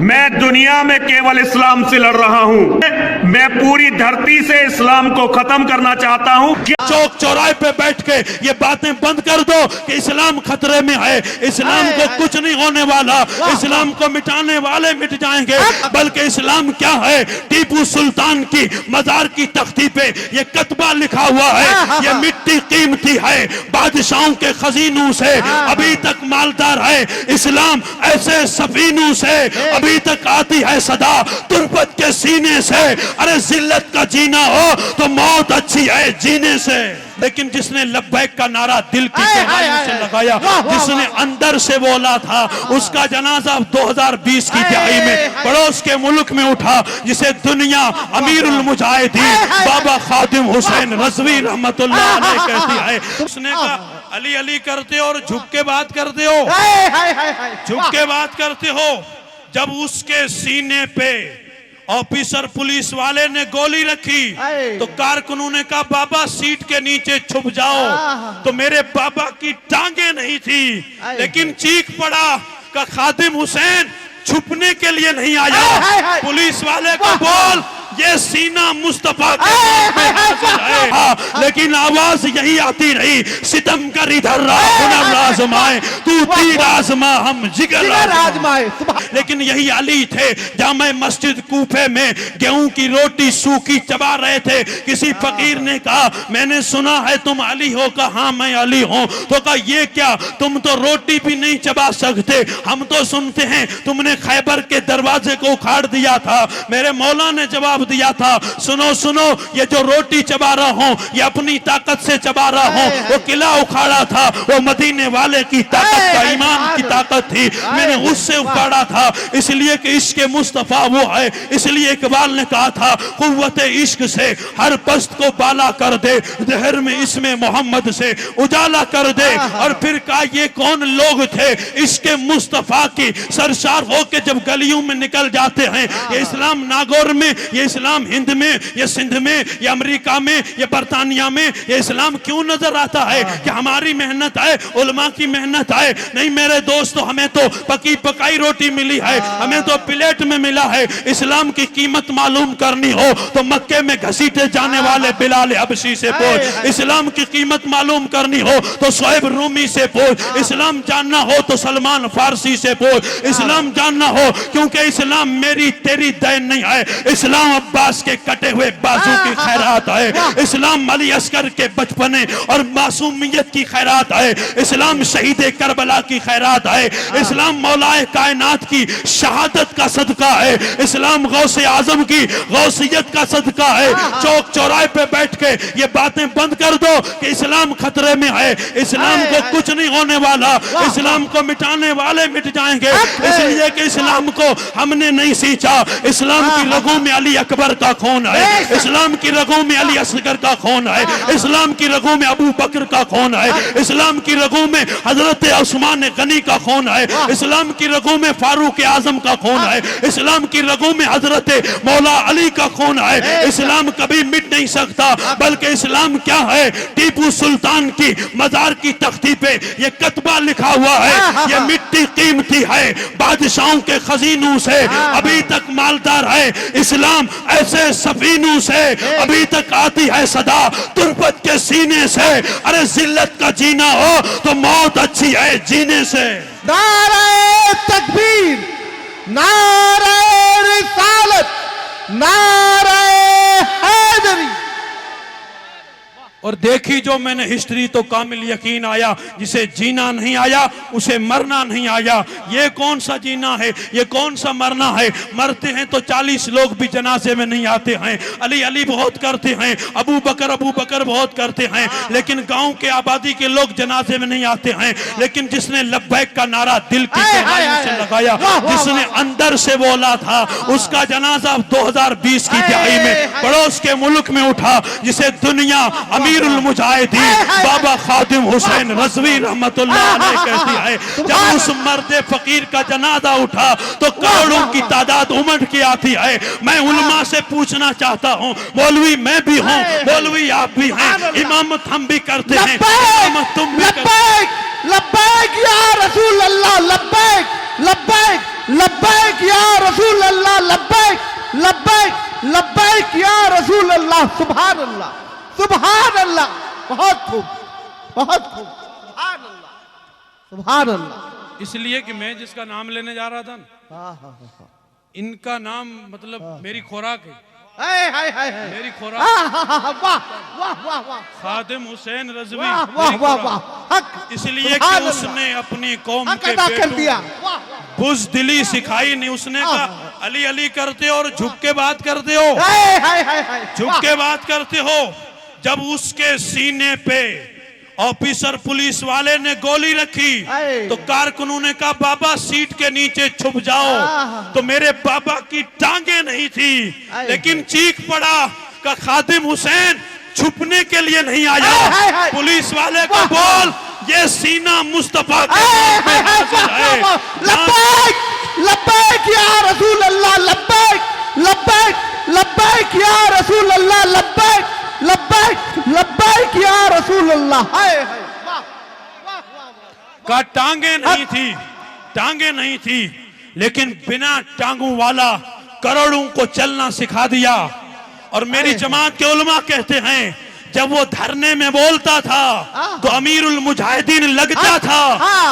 मैं दुनिया में केवल इस्लाम से लड़ रहा हूँ। मैं पूरी धरती से इस्लाम को खत्म करना चाहता हूँ। चौक चौराहे पे बैठ के ये बातें बंद कर दो कि इस्लाम खतरे में है। इस्लाम को कुछ नहीं होने वाला। इस्लाम को मिटाने वाले मिट जाएंगे, बल्कि इस्लाम क्या है? टीपू सुल्तान की मजार की तख्ती पे ये कतबा लिखा हुआ है, ये मिट्टी कीमती है, बादशाहों के खजीनों से अभी तक मालदार है। इस्लाम ऐसे सफीनों से अभी तक आती है सदा, तुर्बत के सीने से। अरे जिल्लत का जीना हो तो मौत अच्छी है जीने से। लेकिन जिसने लब्बैक का नारा दिल की गहराइयों से लगाया, जिसने अंदर से बोला था, उसका जनाजा 2020 की दिहाई में पड़ोस के मुल्क में उठा, जिसे दुनिया अमीरुल मुजाहिदीन बाबा खादिम हुसैन रज़वी रहमतुल्लाह अलैह कहती है। उसने कहा अली अली करते हो और झुक के बात करते हो, झुक के बात करते हो। जब उसके सीने पे ऑफिसर पुलिस वाले ने गोली रखी तो कारकुनों ने कहा बाबा सीट के नीचे छुप जाओ, तो मेरे बाबा की टांगे नहीं थी, लेकिन चीख पड़ा का खादिम हुसैन छुपने के लिए नहीं आया। पुलिस वाले को बोल ये सीना मुस्तफा के है, लेकिन आवाज यही आती रही, सितम कर इधर हुनर आजमाए, तू तीर आजमा हम जिगर आजमाए। लेकिन यही अली थे जामे मस्जिद कूफे में गेहूं की रोटी सूखी चबा रहे थे। किसी फकीर ने कहा मैंने सुना है तुम अली हो। कहा हाँ मैं अली हूँ। तो कहा ये क्या, तुम तो रोटी भी नहीं चबा सकते, हम तो सुनते हैं तुमने खैबर के दरवाजे को उखाड़ दिया था। मेरे मौला ने जवाब दिया था सुनो सुनो, ये जो रोटी चबा रहा हूँ ये अपनी ताकत से चबा रहा हूँ। वो किला उखाड़ा था, वो मदीने वाले की ताकत का, ईमान की ताकत थी, मैंने उससे उखाड़ा था। इसलिए कि इश्क मुस्तफा वो है। इसलिए इकबाल ने कहा था कुव्वत इश्क से हर पस्त को बाला कर दे, जहर में इसमें मोहम्मद से उजाला कर दे। और फिर कहा ये कौन लोग थे इश्क मुस्तफा की सरशार होके जब गलियों में निकल जाते हैं। ये इस्लाम नागौर में, ये इस्लाम हिंद में, ये सिंध में, ये अमेरिका में, ये बरतानिया में, ये इस्लाम क्यों नजर आता है? कि हमारी मेहनत है, उलमा की मेहनत है? नहीं मेरे दोस्तों, हमें तो पकी पकाई रोटी मिली है, हमें तो प्लेट में मिला है। इस्लाम की कीमत मालूम करनी हो तो मक्के में घसीटे जाने वाले बिलाल हबशी से पूछ। इस्लाम की कीमत मालूम करनी हो तो शोएब रूमी से पूछ। इस्लाम जानना हो तो सलमान फारसी से पूछ। इस्लाम जानना हो क्योंकि इस्लाम मेरी तेरी दैन नहीं है, इस्लाम अब्बास के कटे हुए बाजू की खैरात है। इस्लाम अली अस्कर के बचपने और मासूमियत की खैरात है। इस्लाम शहीद करबला की खैरात है। इस्लाम मौलाए कायनात की शहादत का सदका है। इस्लाम गौसे आजम की गौसियत का सदका है। चौक चौराहे पे बैठ के ये बातें बंद कर दो कि इस्लाम खतरे में है। इस्लाम को कुछ नहीं होने वाला। इस्लाम को मिटाने वाले मिट जाएंगे। इसलिए कि इस्लाम को हमने नहीं सींचा। इस्लाम की रगों में अली अकबर का खून है। इस्लाम की रगों में अली असगर का खून है। इस्लाम की रगों में अबू बकर का खून है। इस्लाम की रगों में हजरत उस्मान गनी का खून है। इस्लाम की रगों में फारूक आजम का खून है। इस्लाम की रगों में हजरत मौला अली का खून है। इस्लाम कभी मिट नहीं सकता, बल्कि इस्लाम क्या है? टीपू सुल्तान की मजार की तख्ती पे ये कतबा लिखा हुआ है, ये मिट्टी कीमती है, बादशाहों के खजीनों से अभी तक मालदार है। इस्लाम ऐसे सफीनों से अभी तक आती है सदा, तुर्बत के सीने से। अरे जिल्लत का जीना हो तो मौत अच्छी है जीने से। नारे तकबीर, नारे रिसालत, नारे हैदरी। और देखी जो मैंने हिस्ट्री तो कामिल यकीन आया, जिसे जीना नहीं आया उसे मरना नहीं आया। ये कौन सा जीना है, ये कौन सा मरना है? मरते हैं तो 40 लोग भी जनाजे में नहीं आते हैं। अली अली बहुत करते हैं, अबू बकर बहुत करते हैं, लेकिन गांव के आबादी के लोग जनाजे में नहीं आते हैं। लेकिन जिसने लब्बैक का नारा दिल की गहराइयों से लगाया, जिसने अंदर से बोला था, उसका जनाजा 2020 की दिहाई में पड़ोस के मुल्क में उठा, जिसे दुनिया अमीरुल मुजाहिदीन बाबा खादिम हुसैन रज़वी रहमतुल्लाह अलैह कहती है। जब उस मर्द फकीर का जनाजा उठा तो करोड़ों की तादाद उमड़ के आती है। मैं उलमा से पूछना चाहता हूँ, मौलवी मैं भी हूँ, मौलवी आप भी हैं, इमामत हम भी करते हैं, तुम भी करते हैं। लब्बैक या रसूल अल्लाह, लब्बैक लब्बैक लब्बैक या रसूल अल्लाह, लब्बैक लब्बैक लब्बैक या रसूल अल्लाह। सुभान अल्लाह, सुभान अल्लाह। बहुत खूब, बहुत खूब। सुभान अल्लाह, सुभान अल्लाह। इसलिए कि मैं जिसका नाम लेने जा रहा था ना, हाँ हाँ हाँ, इनका नाम मतलब मेरी खुराक है, हाय हाय हाय हाय, मेरी खुराक। हाँ हाँ हाँ, वाह वाह वाह वाह, खादिम हुसैन रज़वी वाह वाह मेरी वाह खुराक। वाह, हक, इसलिए सुभान कि अल्लाह, उसने अपनी कौम हक के अदा कर बेटों दिया। को वाह बुज़दिली सिखाई नहीं। उसने कहा अली अली करते हो और झुक के बात करते हो, हाय हाय हाय हाय, झुक के बात करते हो। जब उसके सीने पे ऑफिसर पुलिस वाले ने गोली रखी अरे। तो कारकुनों ने कहा बाबा सीट के नीचे छुप जाओ, तो मेरे बाबा की टांगे नहीं थी, अरे। लेकिन चीख पड़ा का खादिम हुसैन छुपने के लिए नहीं हाय, आया। हाय, हाय। पुलिस वाले को वाह। बोल ये सीना मुस्तफा के हाय साथ में हाय हाय, हाजिर वाह है। वाह, लब्बैक लब्बैक या रसूल अल्लाह, लब्बैक लब्बैक लब्बैक या रसूल अल्लाह, लब्बैक लब्बैक लब्बैक या रसूल अल्लाह। हाय हाय, वाह वाह वाह, का टांगे नहीं थी, टांगे नहीं थी, लेकिन बिना टांगों वाला करोड़ों को चलना सिखा दिया। और मेरी जमात के उलमा कहते हैं जब वो धरने में बोलता था तो अमीरुल मुजाहिदीन लगता था,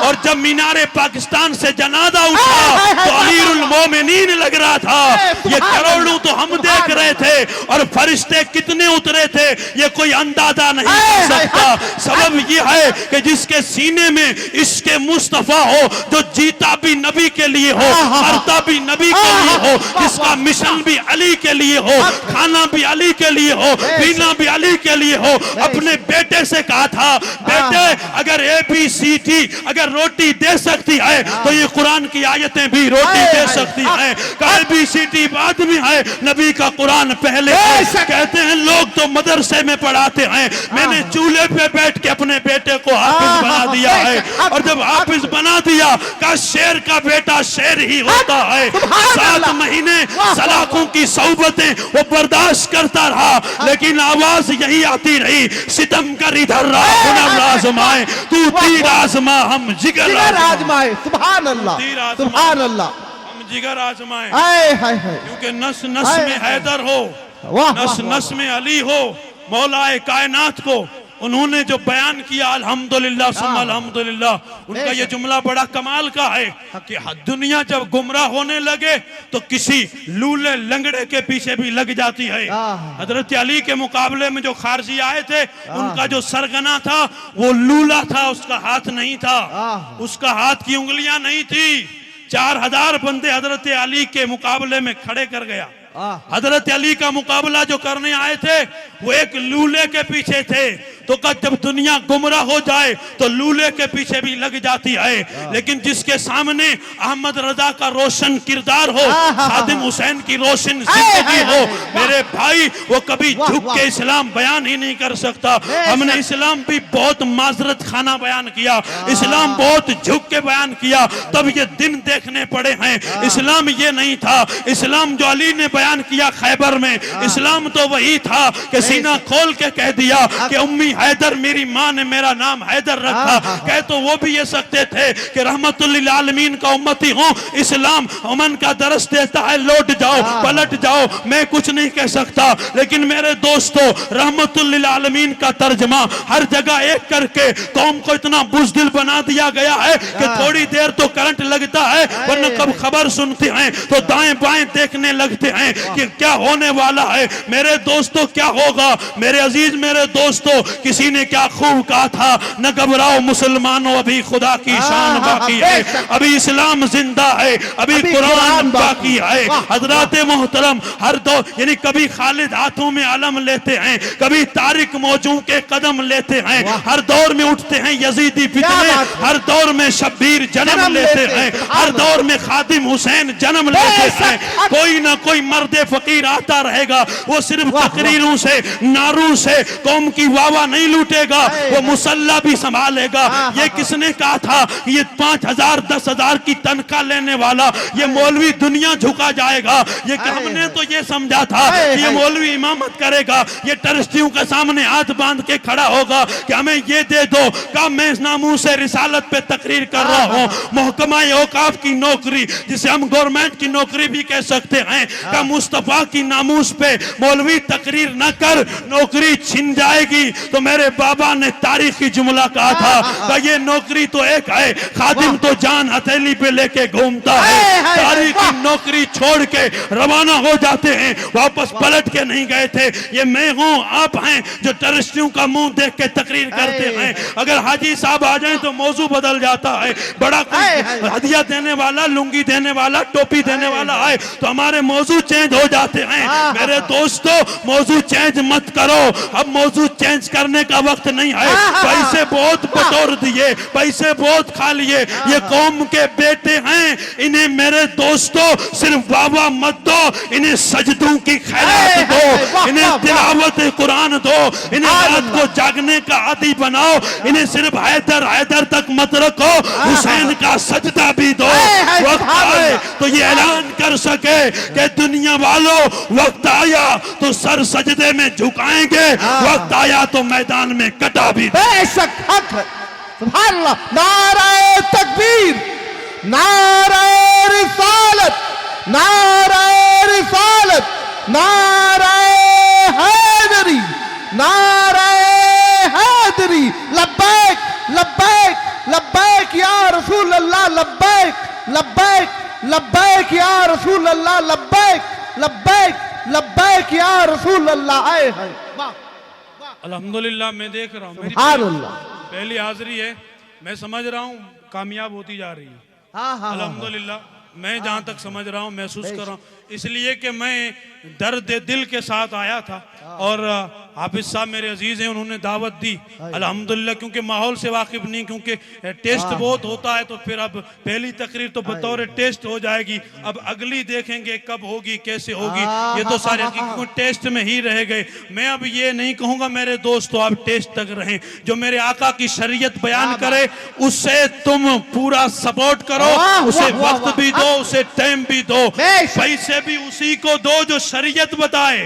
और जब मीनारे पाकिस्तान से जनाजा उठा तो अमीरुल मोमिनीन लग रहा था। ये करोड़ों तो हम देख रहे थे, और फरिश्ते कितने उतरे थे ये कोई अंदाजा नहीं कर सकता। सबब ये है कि जिसके सीने में इसके मुस्तफा हो, जो जीता भी नबी के लिए हो, मरता भी नबी के लिए हो, जिसका मिशन भी अली के लिए हो, खाना भी अली के लिए हो, पीना भी अली के लिए हो। अपने बेटे से कहा था बेटे अगर ABCD अगर रोटी दे सकती है तो ये कुरान की आयतें भी रोटी दे सकती हैं। ABCD बाद में है, नबी का कुरान पहले है। कहते हैं लोग तो मदरसे में पढ़ाते हैं, मैंने चूल्हे पे बैठ के अपने बेटे को हाफिज बना दिया है। और जब हाफिज बना दिया का शेर का बेटा शेर ही होता है। 7 महीने सलाखों की सौबतें वो बर्दाश्त करता रहा, लेकिन आवाज यही आती रही सितम कर इधर हुनर आजमाए, तू तीर आजमा हम जिगर आजमाए। सुभान अल्लाह, सुभान अल्लाह, हम जिगर आजमाए। हाय हाय हाय, क्योंकि नस नस में हैदर हो, वाह नस नस में अली हो, मौलाए कायनात को उन्होंने जो बयान किया अल्हम्दुलिल्लाह सुम्मा अल्हम्दुलिल्लाह। उनका ये जुमला बड़ा कमाल का है कि दुनिया जब गुमराह होने लगे तो किसी लूले लंगड़े के पीछे भी लग जाती है। हजरत अली के मुकाबले में जो खारजी आए थे उनका जो सरगना था वो लूला था, उसका हाथ नहीं था, उसका हाथ की उंगलियां नहीं थी। 4000 बंदे हजरत अली के मुकाबले में खड़े कर गया। हजरत अली का मुकाबला जो करने आए थे वो एक लूले के पीछे थे। तो जब दुनिया गुमराह हो जाए तो लूले के पीछे भी लग जाती है, लेकिन जिसके सामने अहमद रजा का रोशन किरदार हो, खादिम हुसैन की रोशन जिंदगी हो, मेरे भाई वो कभी झुक के इस्लाम बयान ही नहीं कर सकता। हमने इस्लाम भी बहुत माजरत खाना बयान किया, इस्लाम बहुत झुक के बयान किया, तब ये दिन देखने पड़े हैं। इस्लाम ये नहीं था, इस्लाम जो अली ने बयान किया खैबर में, इस्लाम तो वही था कि सीना खोल के कह दिया कि उम्मी हैदर, मेरी माँ ने मेरा नाम हैदर रखा। कह तो वो भी ये सकते थे कि रहमतुल्लिल आलमीन का उम्मती हूँ, इस्लाम अमन का दरस देता है, लौट जाओ पलट जाओ, मैं कुछ नहीं कह सकता। लेकिन मेरे दोस्तों रहमतुल्लिल आलमीन का तर्जमा हर जगह एक करके कौम को इतना बुज़दिल बना दिया गया है कि थोड़ी देर तो करंट लगता है, वरना कब खबर सुनते हैं तो दाएं बाएं देखने लगते हैं कि क्या होने वाला है। मेरे दोस्तों क्या होगा, मेरे अजीज मेरे दोस्तों, किसी ने क्या खूब कहा था, न घबराओ मुसलमानों अभी खुदा की शान बाकी है, अभी इस्लाम जिंदा है, अभी कुरान बाकी है। हजरात मोहतरम हर दौर यानी कभी खालिद हाथों में अलम लेते हैं, कभी तारिक मौजू के कदम लेते हैं, हर दौर में उठते हैं यजीदी फितने, हर दौर में शब्बीर जन्म लेते हैं, हर दौर में खादिम हुसैन जन्म लेते हैं। कोई ना कोई मर्द फकीर आता रहेगा, वो सिर्फ तकरीरों से नारों से कौम की वावा नहीं लूटेगा, वो मुसल्ला भी संभालेगा। ये किसने कहा था? ये 5,000 10,000 की तनख्वाह लेने वाला ये मौलवी दुनिया झुका जाएगा। ये हमने तो ये समझा था कि ये मौलवी इमामत करेगा, ये ट्रस्टियों के सामने हाथ बांध के खड़ा होगा कि हमें ये दे दो। का मैं नामूं से रिसालत पे तकरीर कर रहा हूँ, महकमा औकाफ की नौकरी जिसे हम गवर्नमेंट की नौकरी भी कह सकते हैं, का मुस्तफा की नामूस पे मौलवी तकरीर न कर, नौकरी छिन जाएगी। तो मेरे बाबा ने तारीखी जुमला कहा था कि ये नौकरी तो एक है, खादिम तो जान हथेली पे लेके घूमता है। तारीखी नौकरी छोड़ के रवाना हो जाते हैं, वापस पलट के नहीं गए थे। ये मैं हूँ, आप हैं जो टरस्टियों का मुंह देख के तकरीर करते हैं। अगर हाजी साहब आ जाएं तो मौजू बदल जाता है। बड़ा कोई हदिया देने वाला, लुंगी देने वाला, टोपी देने वाला आए तो हमारे मौजू चेंज हो जाते हैं। मेरे दोस्तों, मौजू चेंज मत करो, अब मौजू चेंज करने का वक्त नहीं है। पैसे बहुत बटोर दिए, पैसे बहुत खा लिए, ये कौम के बेटे हैं, इन्हें मेरे दोस्तों सिर्फ बाबा मत दो, इन्हें सजदों की खैरात दो, इन्हें तिलावत कुरान दो, इन्हें रात को जागने का आदी बनाओ, इन्हें सिर्फ हैदर हैदर तक मत रखो, हुसैन का सजदा भी दो। वक्त आए तो ये ऐलान कर सके कि दुनिया वालों, वक्त आया तो सर सजदे में झुकाएंगे, वक्त आया तो मैदान में कटा भी दो। बेशक हक है। सुभान अल्लाह। नारे तकबीर, नारे रिसालत, नारे रिसालत, नारे हैदरी, नारे हैदरी। लब्बैक लब्बैक लब्बैक या रसूल अल्लाह, लब्बैक लब्बैक लब्बैक या रसूल अल्लाह, लब्बैक लब्बैक लब्बैक या रसूल अल्लाह। आए है अल्हम्दुलिल्लाह, मैं देख रहा हूँ मेरी सुभान अल्लाह। पहली हाजिरी है, मैं समझ रहा हूँ कामयाब होती जा रही है। अल्हम्दुलिल्लाह, मैं जहाँ तक समझ रहा हूँ, महसूस कर रहा हूँ, इसलिए कि मैं दर्द दिल के साथ आया था और हाफिज साहब मेरे अजीज हैं, उन्होंने दावत दी अल्हम्दुलिल्लाह, क्योंकि माहौल से वाकिफ नहीं, क्योंकि टेस्ट बहुत होता है, तो फिर अब पहली तकरीर तो बतौर टेस्ट हो जाएगी, अब अगली देखेंगे कब होगी, कैसे होगी, ये तो सारे हकीकत टेस्ट में ही रह गए। मैं अब ये नहीं कहूँगा मेरे दोस्तों आप टेस्ट तक रहें, जो मेरे आका की शरीयत बयान करे उससे तुम पूरा सपोर्ट करो, उसे वक्त भी दो, उसे टाइम भी दो, पैसे भी उसी को दो जो शरीयत बताए,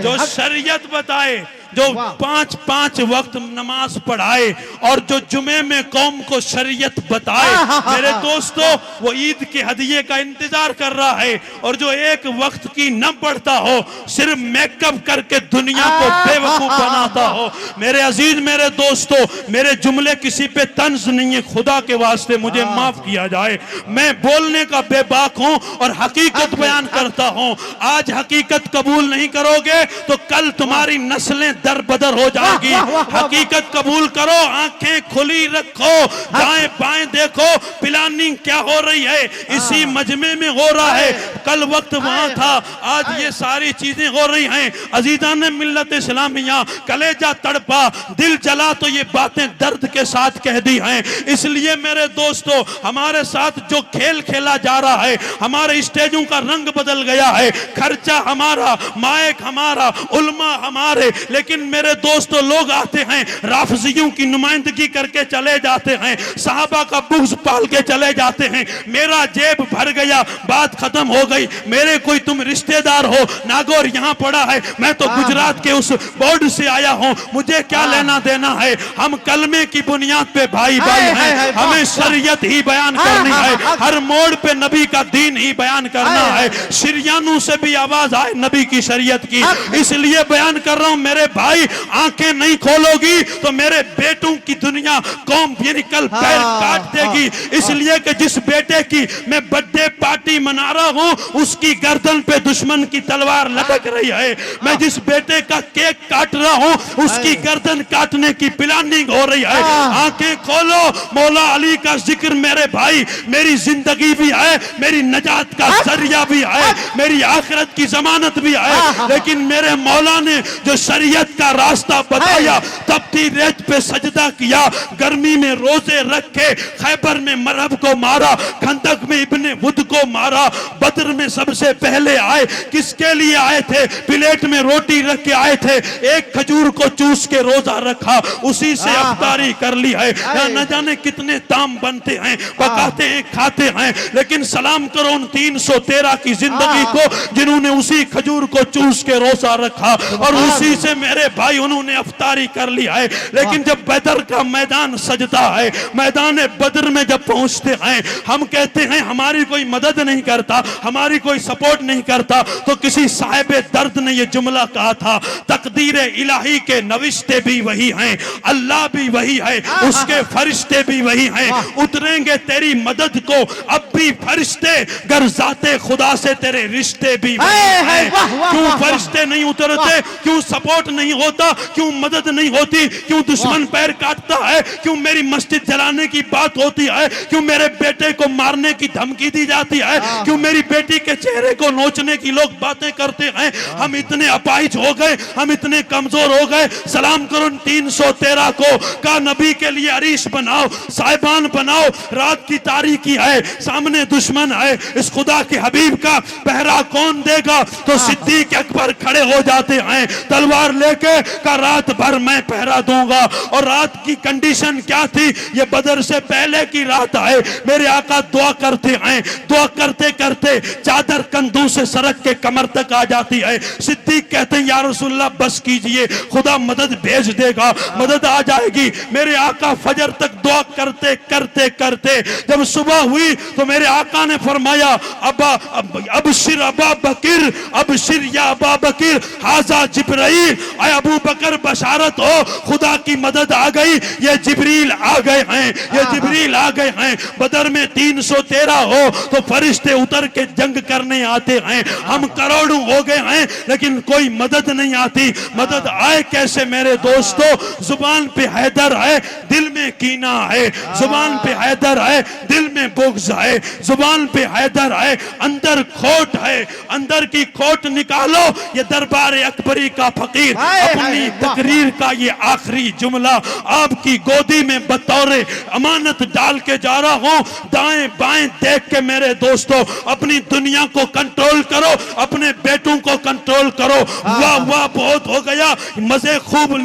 जो शरीयत बताए, जो 5-5 वक्त नमाज पढ़ाए और जो जुमे में कौम को शरीयत बताए। मेरे दोस्तों, वो ईद के हदिये का इंतजार कर रहा है और जो एक वक्त की न पढ़ता हो, सिर्फ मेकअप करके दुनिया को बेवकूफ बनाता हो। मेरे अजीज, मेरे दोस्तों, मेरे जुमले किसी पे तंज नहीं है, खुदा के वास्ते मुझे माफ किया जाए। मैं बोलने का बेबाक हूँ और हकीकत बयान करता हूँ। आज हकीकत कबूल नहीं करोगे तो कल तुम्हारी नस्लें दर बदर हो जाएगी। हकीकत कबूल करो, आंखें खुली रखो, दाएं बाएं देखो, प्लानिंग क्या हो रही है, इसी मजमे में हो रहा है। कल वक्त वहां था, आज ये सारी चीजें हो रही हैं। अजीजान मिल्लत इस्लामिया, कलेजा तड़पा, दिल जला, तो ये बातें दर्द के साथ कह दी हैं। इसलिए मेरे दोस्तों, हमारे साथ जो खेल खेला जा रहा है, हमारे स्टेजों का रंग बदल गया है, खर्चा हमारा, माइक हमारा, उल्मा हमारे, लेकिन मेरे दोस्तों लोग आते हैं, राफजियों की नुमाइंदगी करके चले जाते हैं, साहबा का बुग़्ज़ पाल के चले जाते हैं। मेरा जेब भर गया, बात खत्म हो गई। मेरे कोई तुम रिश्तेदार हो, नागौर यहाँ पड़ा है, मैं तो गुजरात के उस बोर्ड से आया हूँ, मुझे क्या लेना देना है। हम कलमे की बुनियाद पे भाई भाई हैं, हमें शरीयत ही बयान करनी है, हर मोड़ पे नबी का दीन ही बयान करना है। शिरियानों से भी आवाज आए नबी की शरीयत की, इसलिए बयान कर रहा हूँ। मेरे भाई, आंखें नहीं खोलोगी तो मेरे बेटों की दुनिया कौम यानी कल पैर काट देगी। इसलिए कि जिस बेटे की मैं बर्थडे पार्टी मना रहा हूँ, उसकी गर्दन पे दुश्मन की तलवार लटक रही है। मैं जिस बेटे का केक काट रहा हूँ, उसकी गर्दन काटने की प्लानिंग हो रही है। आंखें खोलो, मौला अली का जिक्र मेरे भाई मेरी जिंदगी भी है, मेरी नजात का जरिया भी है, मेरी आखिरत की जमानत भी है। लेकिन मेरे मौला ने जो शरीयत शरीयत का रास्ता बताया, तपती रेत पे सजदा किया, गर्मी में रोजे रखे, खैबर में मरहब को मारा, खंदक में इब्ने वुद को मारा, बद्र में सबसे पहले आए, किसके लिए आए थे? प्लेट में रोटी रख के आए थे, एक खजूर को चूस के रोजा रखा, उसी से अफ्तारी कर ली है। न जाने कितने ताम बनते हैं, पकाते हैं, खाते हैं, लेकिन सलाम करो उन 313 की जिंदगी को जिन्होंने उसी खजूर को चूस के रोजा रखा और उसी से मेरे भाई उन्होंने अफ्तारी कर ली है। लेकिन जब बदर का मैदान सजता है, मैदान बदर में जब पहुंचते हैं, हम कहते हैं हमारी कोई मदद नहीं करता, हमारी कोई सपोर्ट नहीं करता, तो किसी साहिब दर्द ने यह जुमला कहा था, तकदीर इलाही के नविश्ते भी वही हैं, अल्लाह भी वही है, उसके फरिश्ते भी वही हैं, उतरेंगे तेरी मदद को अब भी फरिश्ते, गर जाते खुदा से तेरे रिश्ते भी वही हैं। क्यों फरिश्ते नहीं उतरते? क्यों सपोर्ट नहीं होता? क्यों मदद नहीं होती? क्यों दुश्मन पैर काटता है? क्यों मेरी मस्जिद जलाने की बात होती है? क्यों मेरे बेटे को मारने की धमकी दी जाती है? क्यों मेरी बेटी के चेहरे को नोचने की लोग बातें करते हैं? हम इतने अपाहिज हो गए, हम इतने कमजोर हो गए। सलाम करो 313 को, का नबी के लिए अरीश बनाओ, साहिबान बनाओ। रात की तारीकी है, सामने दुश्मन है, इस खुदा के हबीब का पहरा कौन देगा? तो सिद्दीक अकबर खड़े हो जाते हैं तलवार लेके, का रात भर मैं पहरा दूंगा। और रात की कंडीशन क्या थी? ये बदर से पहले की रात है। मेरे आका दुआ करते हैं, दुआ करते करते चादर कंधों से सरक के कमर तक आ जाती है। सिद्दीक कहते हैं या रसूलल्लाह बस कीजिए, खुदा मदद भेज देगा, मदद आ जाएगी। मेरे आका फजर तक दुआ करते करते करते जब सुबह हुई तो मेरे आका ने फरमाया अबशिर अबा बकर, अबशिर या अबा बकर, हाजा जिब्राइल, आए अबू बकर बशारत हो, खुदा की मदद आ गई, ये जिब्रील आ गए हैं, ये जिब्रील आ गए हैं। बदर में 313 हो तो फरिश्ते उतर के जंग करने आते हैं। हम करोड़ों हो गए हैं लेकिन कोई मदद नहीं आती। मदद आए कैसे मेरे दोस्तों? जुबान पे हैदर है, दिल में कीना है, जुबान पे हैदर है, दिल में बुग़्ज़ है, जुबान पे हैदर है, अंदर खोट है, अंदर की खोट निकालो। ये दरबार अकबरी का फकीर अपनी तकरीर का ये आखिरी जुमला आपकी गोदी में बतौरे अमानत डाल के जा रहा हूं। दाएं बाएं देख के मेरे दोस्तों अपनी दुनिया को कंट्रोल करो, अपने बेटों को कंट्रोल करो। वाह वाह बहुत हो गया, मजे खूब